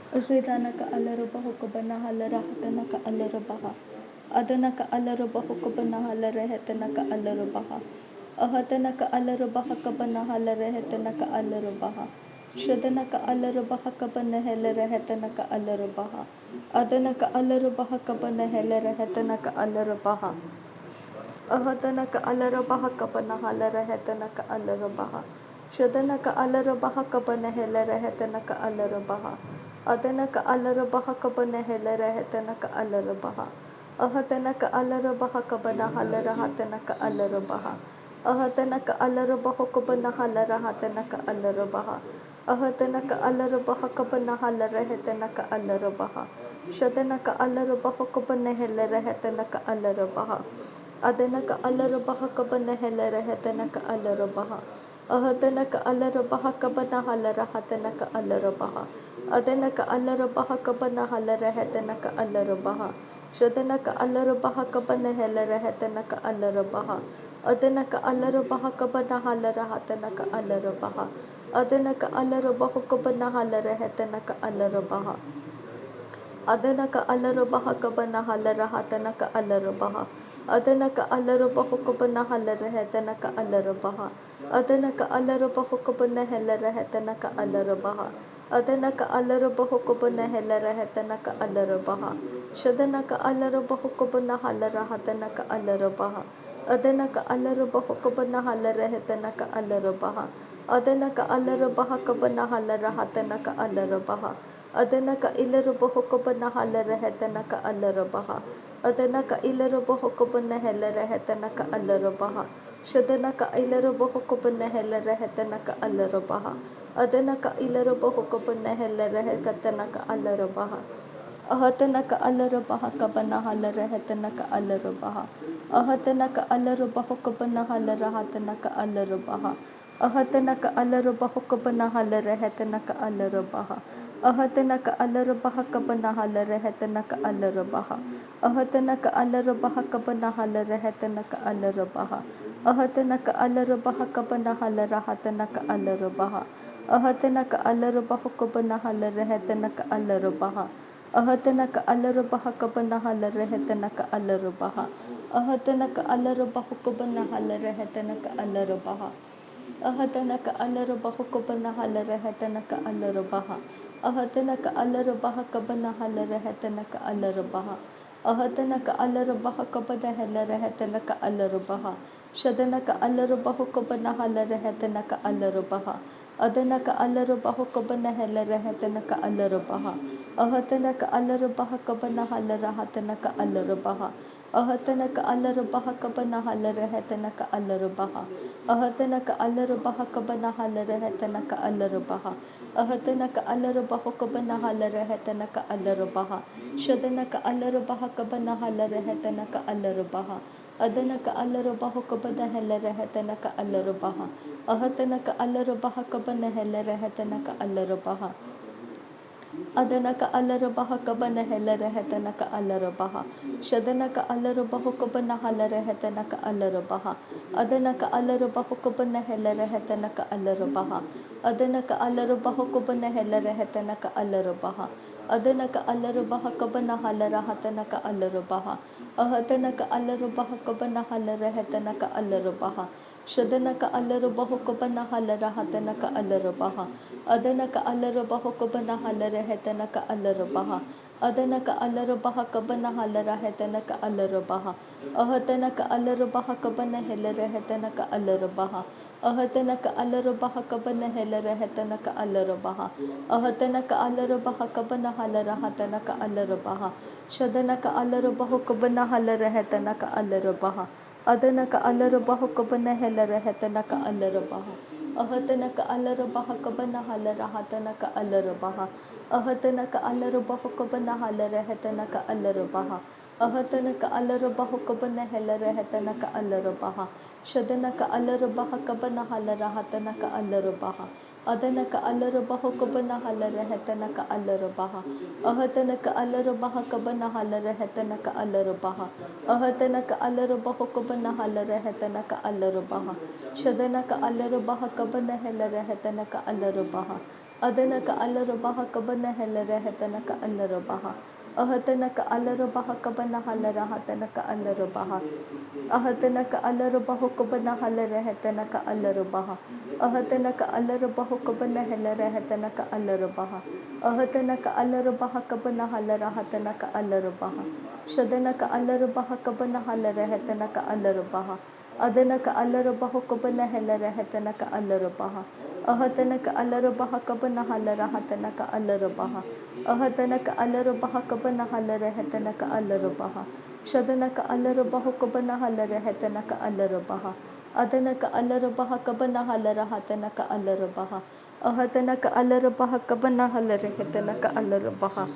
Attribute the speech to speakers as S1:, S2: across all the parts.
S1: Ridanaka alaruba hukubana halarahatanaka alarabaha. Adanaka alaruba hukubana halarehetanaka alarabaha. Ahatanaka alarubaha kabana halarehetanaka alarabaha. Shadanaka alarubaha kabana helarehetanaka alarabaha. Adanaka alarubaha kabana helarehetanaka alarabaha. Ahatanaka alarabaha kabana halarehetanaka alarabaha. Shadanaka alarabaha kabana helarehetanaka alarabaha. Adanaka alarabaha kabana helarehetanaka alarabaha. Ahatanaka alarabaha kabana halarahatanaka alarabaha. Ahatanaka alarabaha kabana halarahatanaka alarabaha. Ahatanaka alarabaha kabana halarehetanaka alarabaha. Shadanaka alarabaha kabana helarehetanaka alarabaha. Adanaka alarabaha kabana helarehetanaka alarabaha. Ahatanaka alarabaha kabana halarahatanaka alarabaha. Adanaka alarabaha kabana halarahatanaka alarabaha. Shadanaka alarabaha kabana halarahatanaka alarabaha. Adanaka alarabaha kabana halarahatanaka alarabaha. Adanaka alarabaha kabana halarahatanaka alarabaha. Adanaka alarabaha kabana halarahatanaka alarabaha. Adanaka alarabaha kabana halarahatanaka alarabaha. Adanaka alarabaha kabana halarahatanaka alarabaha. Adanaka alarabaha kabana halarahatanaka alarabaha. Shadanaka alarabaha kabana halarahatanaka alarabaha. Adanaka alarabaha kabana halarahatanaka alarabaha. Adanaka alarabaha kabana halarahatanaka alarabaha. Adanaka ilarabaha kabana halarahatanaka alarabaha. Adanaka ilarabaha kabana halarahatanaka alarabaha. Shadanaka ilarabaha kabana halarahatanaka alarabaha. Adanaka ilarabaha kabana halarahatanaka alarabaha. Ahatanaka alarabaha kabana halarahatanaka alarabaha. Ahatanaka alarabaha kabana halarahatanaka alarabaha. Ahatanaka alarabaha kabana halarahatanaka alarabaha. Ahatanaka alarabaha kabana halarahatanaka alarabaha. Ahatanaka alarabaha kabana halarahatanaka alarabaha. Ahatanaka alarabaha kabana halarahatanaka alarabaha. Ahatanaka alarabaha kabana halarahatanaka alarabaha. Ahatanaka alarabaha kabana halarahatanaka alarabaha. Ahatanaka alarabaha kabana halarahatanaka alarabaha. Ahatanaka alarabaha kabana halarahatanaka alarabaha. Ahatanaka alarabaha kabana halarahatanaka alarabaha. Ahatanaka alarabaha kabana halarahatanaka alarabaha. Shadanaka alarabaha kabana halarahatanaka alarabaha. Adanaka alarabaha kabana halarahatanaka alarabaha. Ahatanaka alarabaha kabana halarahatanaka alarabaha. Ahatanaka alarabaha kabana halarahatanaka alarabaha. Ahatanaka alarabaha kabana halarahatanaka alarabaha. Ahatanaka alarabaha kabana halarahatanaka alarabaha. Shadanaka alarabaha kabana halarahatanaka alarabaha. Adanaka alarabaha kabana halarahatanaka alarabaha. Ahatanaka alarabaha kabana halarahatanaka alarabaha. Adanaka alarabaha kabana halarahatanaka alarabaha. Shadanaka alarabaha kabana halarahatanaka alarabaha. Adanaka alarabaha kabana halarahatanaka alarabaha. Adanaka alarabaha kabana halarahatanaka alarabaha. Adanaka alarabaha kabana halarahatanaka alarabaha. Ahatanaka alarabaha kabana halarahatanaka alarabaha. Shadanaka alarabaha kabana halarahatanaka alarabaha. Adanaka alarabaha kabana halarahatanaka alarabaha. Adanaka alarabaha kabana halarahatanaka alarabaha. Ahatanaka alarabaha kabana halarahatanaka alarabaha. Ahatanaka alarabaha kabana halarahatanaka alarabaha. Ahatanaka alarabaha kabana halarahatanaka alarabaha. Shadanaka alarabaha kabana halarahatanaka alarabaha. Adanaka alarabaha kabana halarahatanaka alarabaha. Ahatanaka alarabaha kabana halarahatanaka alarabaha. Ahatanaka alarabaha kabana halarahatanaka alarabaha. Ahatanaka alarabaha kabana halarahatanaka alarabaha. Shadanaka alarabaha kabana halarahatanaka alarabaha. Adanaka alarabaha kabana halarahatanaka alarabaha. Ahatanaka alarabaha kabana halarahatanaka alarabaha. Ahatanaka alarabaha kabana halarahatanaka alarabaha. Shadanaka alarabaha kabana halarahatanaka alarabaha. Adana ka alarabaha kabana helere hetana ka alarabaha. Ahatana ka alarabaha kabana halara hatana ka alarabaha. Ahatana ka alarabaho kabana halere hetana ka alarabaha. Ahatana ka alarabaho kabana helere hetana ka alarabaha. Ahatana ka alarabaha kabana halara hatana ka alarabaha. Shadana ka alarabaha kabana halere hetana ka alarabaha. Adana ka alarabaho kabana helere hetana ka alarabaha. Ahatana ka alarabaha kabana halara hatana ka alarabaha. Ahatana ka alarabaha kabana halere hetana ka alarabaha. Shadana ka alarabaho kabana halere hetana ka alarabaha. Adana ka alarabaha kabana halara hatana ka alarabaha. Ahatana ka alarabaha kabana halere hetana ka alarabaha.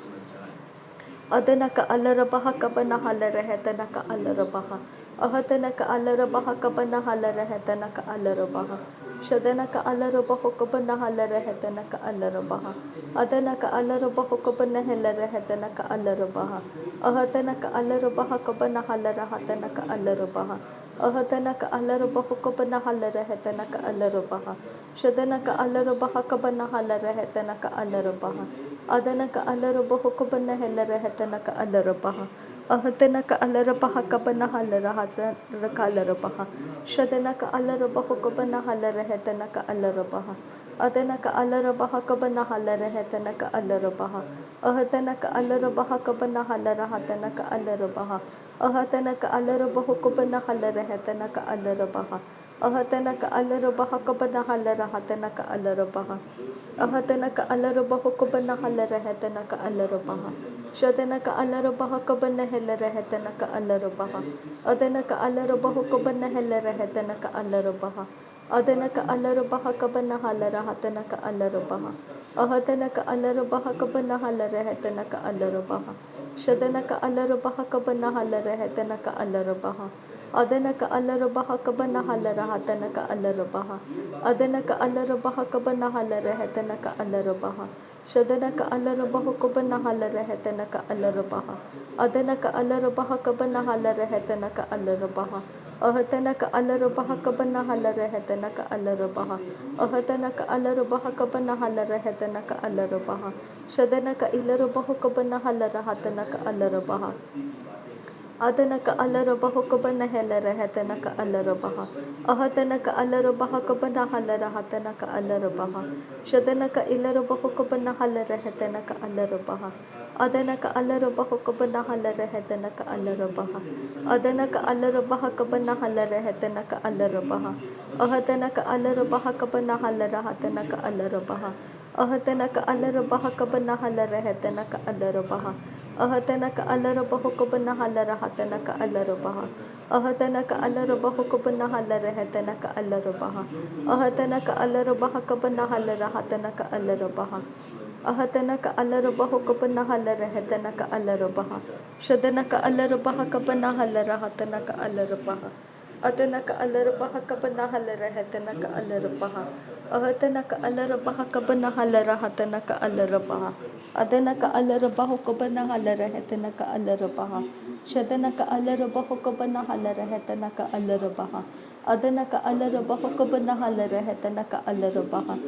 S1: Adana ka alarabaha kabana halere hetana ka alarabaha. Ahatana ka alarabaha kabana halere hetana ka alarabaha. Shadana ka alarabaho kabana halere hetana ka alarabaha. Adana ka alarabaho kabana helere hetana ka alarabaha. Ahatana ka alarabaha kabana halere hetana ka alarabaha. Ahatana ka alarabaho kabana halere hetana ka alarabaha. Shadana ka alarabaha kabana halere hetana ka alarabaha. Adana ka alarabaho kabana helere hetana ka alarabaha. Ahatana ka alarabaha kabana halere hetana ka alarabaha. Shadana ka alarabaho kabana halere hetana ka alarabaha. Adana ka alarabaha kabana halere hetana ka alarabaha. Ahatana ka alarabaha kabana halere hetana ka alarabaha. Ahatana ka alarabaho kabana halere hetana ka alarabaha. Ahatana ka alarabaha kabana halere hetana ka alarabaha. Ahatana ka alarabaho kabana halere hetana ka alarabaha. Shadana ka alarabaha kabana helere hetana ka alarabaha. Adana ka alarabaho kabana helere hetana ka alarabaha. Adana ka alarabaha kabana halere hetana ka alarabaha. Ahatana ka alarabaha kabana halere hetana ka alarabaha. Shadana ka alarabaha kabana halere hetana ka alarabaha. Adana ka alarabaha kabana halere hetana ka alarabaha. Adana ka alarabaha kabana halere hetana ka alarabaha. Shadana ka alarabaho kabana halere hetana ka alarabaha. Adana ka alarabaha kabana halere hetana ka alarabaha. Ahatana ka alarabaha kabana halere hetana ka alarabaha. Ahatana ka alarabaha kabana halere hetana ka alarabaha. Shadana ka ilarabaho kabana halere hetana ka alarabaha. Adana ka alarabaho kabana helere hetana ka alarabaha. Ahatana ka alarabaha kabana halere hetana ka alarabaha. Shadana ka ilarabaho kabana halere hetana ka alarabaha. Adana ka alarabaho kabana halere hetana ka alarabaha. Adana ka alarabaha kabana halere hetana ka alarabaha. Ahatana ka alarabaha kabana halere hetana ka alarabaha. Ahatana ka alarabaha kabana halere hetana ka alarabaha. Ahatana ka alarabaho kabana halere hetana ka alarabaha. Ahatana ka alarabaho kabana halere hetana ka alarabaha. Ahatana ka alarabaha kabana halere hetana ka alarabaha. Ahatana ka alarabaho kabana halere hetana ka alarabaha. Shadana ka alarabaha kabana halere hetana ka alarabaha. Adana ka alarabaha kabana halere hetana ka alarabaha. Ahatana ka alarabaha kabana halere hetana ka alarabaha. Adana ka alarabaho kabana halere hetana ka alarabaha. Shadana ka alarabaho kabana halere hetana ka alarabaha. Adana ka alarabaho kabana halere hetana ka alarabaha.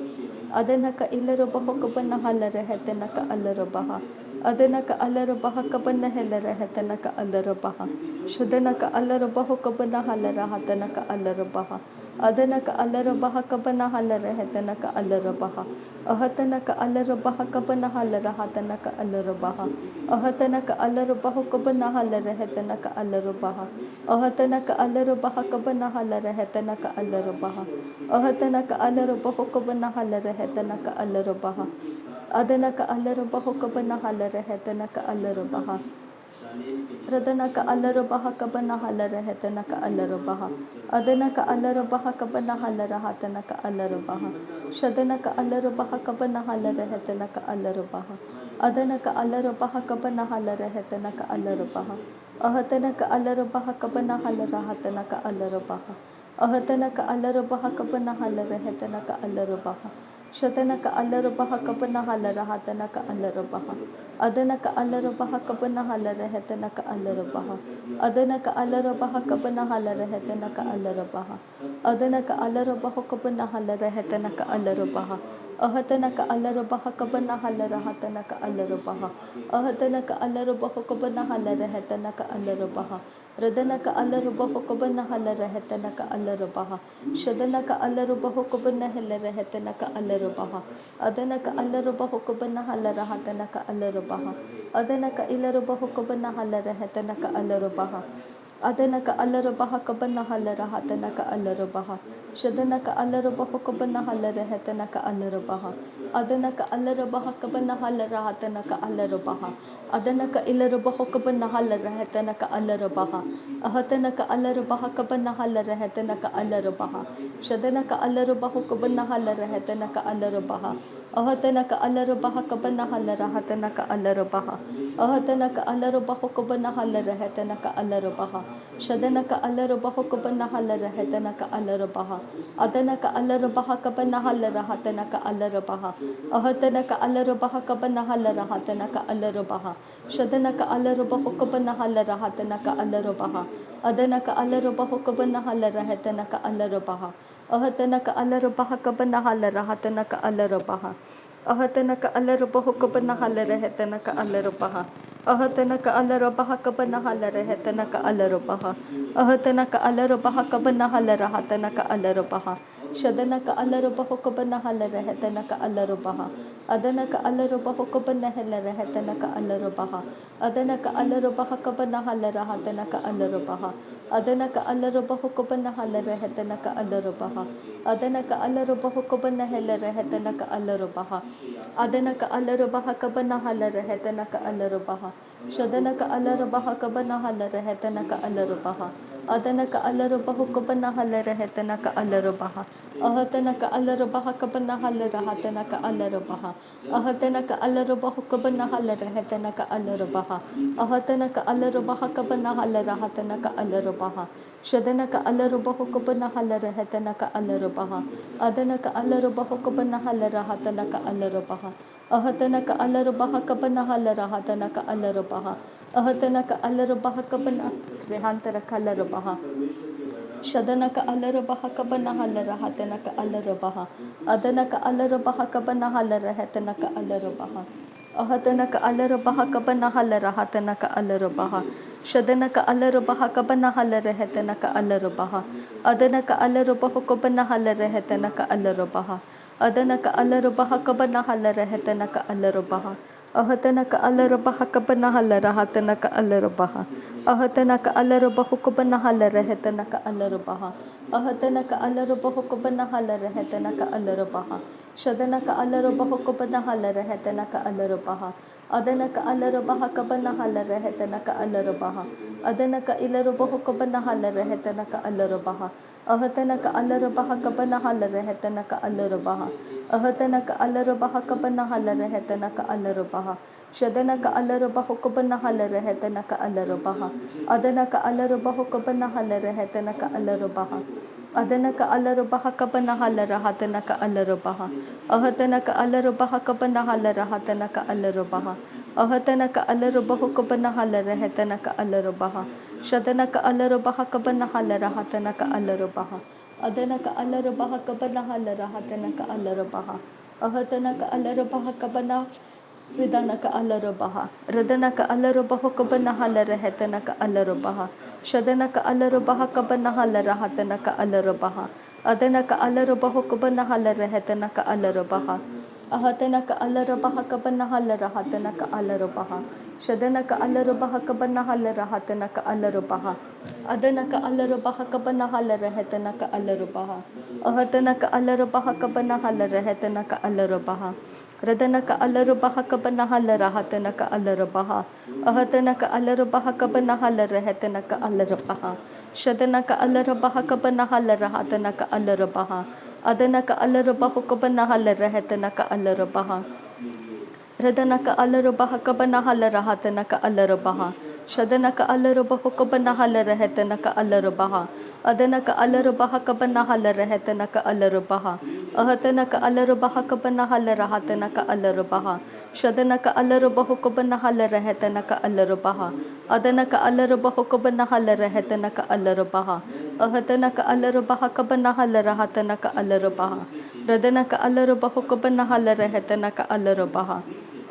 S1: Adana ka ilarabaho kabana halere hetana ka alarabaha. Adana ka alarabaha kabana helere hetana ka alarabaha. Shadana ka alarabaho kabana halere hetana ka alarabaha. Adana ka alarabaha kabana halere hetana ka alarabaha. Ahatana ka alarabaha kabana halere hetana ka alarabaha. Ahatana ka alarabaho kabana halere hetana ka alarabaha. Ahatana ka alarabaha kabana halere hetana ka alarabaha. Ahatana ka alarabaho kabana halere hetana ka alarabaha. Adana ka alarabaho kabana halere hetana ka alarabaha. Radana ka alarabaha kabana halere hetana ka alarabaha. Adana ka alarabaha kabana halere hetana ka alarabaha. Shadana ka alarabaha kabana halere hetana ka alarabaha. Adana ka alarabaha kabana halere hetana ka alarabaha. Ahatana ka alarabaha kabana halere hetana ka alarabaha. Ahatana ka alarabaha kabana halere hetana ka alarabaha. Shadanaka Alarabaha Kabanahala Tanaka Alarabaha Adanaka Alarabaha Kabanahala Rehetanaka Alarabaha Adanaka Alarabaha Kabanahala Rehetanaka Alarabaha Adanaka Alarabaha Kabanahala Rehetanaka Alarabaha Ahatanaka Alarabaha Kabanahala Rahatanaka Alarabaha Ahatanaka Alarabaha Kabanahala Rehetanaka Alarabaha Radanaka Alarabaha Kabanahala Rehetanaka Alarabaha Shadanaka Alarabaha Kabanahala Rehetanaka Alarabaha Adanaka Alarabaha Kabanahala Rahatanaka Alarabaha Adanaka Ilarabaha Kabanahala Rehetanaka Alarabaha Adanaka Alarabaha Kabanahala Rahatanaka Alarabaha Shadanaka Alarabaha Kabanahala Rehetanaka Alarabaha Adanaka Alarabaha Kabanahala Rahatanaka Alarabaha Adanaka Ilarabaha Kabanahala Rehetanaka Alarabaha Ahatanaka Alarabaha Kabanahala Rehetanaka Alarabaha Shadanaka Alarabaha Kabanahala Rehetanaka Alarabaha Ahatanaka Alarabaha Kabanahala Rahatanaka Alarabaha Ahatanaka Alarabaha Kabanahala Rehetanaka Alarabaha Shadanaka Alarabaha Kabanahala Rehetanaka Alarabaha Adanaka Alarabaha Kabanahala Rahatanaka Alarabaha Ahatanaka Alarabaha Kabanahala Rahatanaka Alarabaha Shadanaka Alarabaha Kabanahala Rahatanaka Alarabaha Adanaka Alarabaha Kabanahala Rahatanaka Alarabaha Ahatanaka Alarabaha Kabanahala Rahatanaka Alarabaha Ahatanaka Alarabaha Kabanahala Rahatanaka Alarabaha Ahatanaka Alarabaha Kabanahala Rahatanaka Alarabaha Ahatanaka Alarabaha Kabanahala Rahatanaka Alarabaha Shadanaka Alarabaha Kabanahala Rahatanaka Alarabaha Adanaka Alarabaha Kabanahala Rahatanaka Alarabaha Adanaka Alarabaha Kabanahala Rahatanaka Alarabaha Adanaka Alarabaha Kabanahala Rahatanaka Alarabaha Adanaka Alarabaha Kabanahala Rahatanaka Alarabaha Adanaka Alarabaha Kabanahala Rahatanaka Alarabaha Shadanaka Alarabaha Kabanahala Rahatanaka Alarabaha Adanaka Alarabaha Kabanahala Rahatanaka Alarabaha Ahatanaka Alarabaha Kabanahala Rahatanaka Alarabaha Ahatanaka Alarabaha Kabanahala Rahatanaka Alarabaha Ahatanaka Alarabaha Kabanahala Rahatanaka Alarabaha Shadanaka Alarabaha Kabanahala Rahatanaka Alarabaha Adanaka Alarabaha Kabanahala Rahatanaka Alarabaha Ahatanaka Alarabaha Kabanahala Rahatanaka Alarabaha Ahatanaka Alarabaha Kabana Rehantaraka Alarabaha Shadanaka Alarabaha Kabanahala Rahatanaka Alarabaha Adanaka Alarabaha Kabanahala Rahatanaka Alarabaha Ahatanaka Alarabaha Kabanahala Rahatanaka Alarabaha Shadanaka Alarabaha Kabanahala Rahatanaka Alarabaha Adanaka Alarabaha Kabanahala Rahatanaka Alarabaha Adanaka Alarabaha Kabanahala Rahatanaka Alarabaha Ahatanaka Alarabaha Kabanahala Rahatanaka Alarabaha Ahatanaka Alarabaha Kabanahala Rahatanaka Alarabaha Ahatanaka Alarabaha Kabanahala Rahatanaka Alarabaha Shadanaka Alarabaha Kabanahala Rahatanaka Alarabaha Adanaka Alarabaha Kabanahala Rahatanaka Alarabaha Adanaka Ilarabaha Kabanahala Rahatanaka Alarabaha Ahatanaka Alarabaha Kabanahala Rahatanaka Alarabaha Ahatanaka Alarabaha Kabanahala Rahatanaka Alarabaha Shadanaka Alarabaha Kabanahala Rahatanaka Alarabaha Adanaka Alarabaha Kabanahala Rahatanaka Alarabaha Adanaka Alarabaha Kabanahala Rahatanaka Alarabaha Ahatanaka Alarabaha Kabanahala Rahatanaka Alarabaha Ahatanaka Alarabaha Kabanahala Rahatanaka Alarabaha Shadanaka Alarabaha Kabanahala Rahatanaka Alarabaha Adanaka Alarabaha Kabanahala Rahatanaka Alarabaha Ahatanaka Alarabaha Kabana Ridanaka Alarabaha Radanaka Alarabaha Kabanahala Rahatanaka Alarabaha Shadanaka Alarabaha Kabanahala Rahatanaka Alarabaha Adanaka Alarabaha Kabanahala Rahatanaka Alarabaha Ahatanaka Alarabaha Kabanahala Rahatanaka Alarabaha Shadanaka Alarabaha Kabanahala Rahatanaka Alarabaha Adanaka Alarabaha Kabanahala Rahatanaka Alarabaha Ahatanaka Alarabaha Kabanahala Rahatanaka Alarabaha Radanaka Alarabaha Kabanahala Rahatanaka Alarabaha Ahatanaka Alarabaha Kabanahala Rahatanaka Alarabaha Shadanaka Alarabaha Kabanahala Rahatanaka Alarabaha Adanaka Alarabaha Kabanahala Rahatanaka Alarabaha Radanaka Alarabaha Kabanahala Rahatanaka Alarabaha Shadanaka Alarabaha Kabanahala Rahatanaka Alarabaha Adanaka Alarabaha Kabanahala Rahatanaka Alarabaha Ahatanaka alarubaha kabana halarahatanaka alarubaha. Shadanaka alarubahu kabana halarahatanaka alarubaha. Adanaka alarubahu kabana halarahatanaka alarubaha. Ahatanaka alarubaha kabana halarahatanaka alarubaha. Radanaka alarubahu kabana halarahatanaka alarubaha.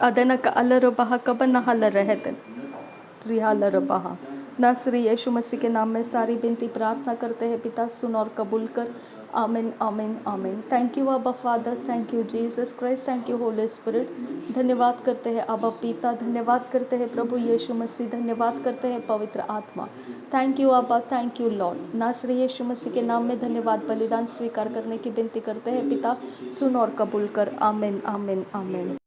S1: Adanaka alarubaha kabana halarahatan रिहालरबाहा। नासरी यीशु मसीह के नाम में सारी विनती प्रार्थना करते हैं पिता, सुन और कबूल कर। आमीन आमीन आमीन। थैंक यू अब्बा father, thank you Jesus Christ, thank you Holi spirit. धन्यवाद करते हैं अब्बा पिता, धन्यवाद करते हैं प्रभु यीशु मसीह, धन्यवाद करते हैं पवित्र आत्मा। थैंक यू अब्बा, थैंक यू लॉर्ड। नासरी यीशु मसीह के नाम में धन्यवाद, बलिदान स्वीकार करने की विनती करते हैं पिता, सुन और कबूल कर। आमीन आमीन आमीन।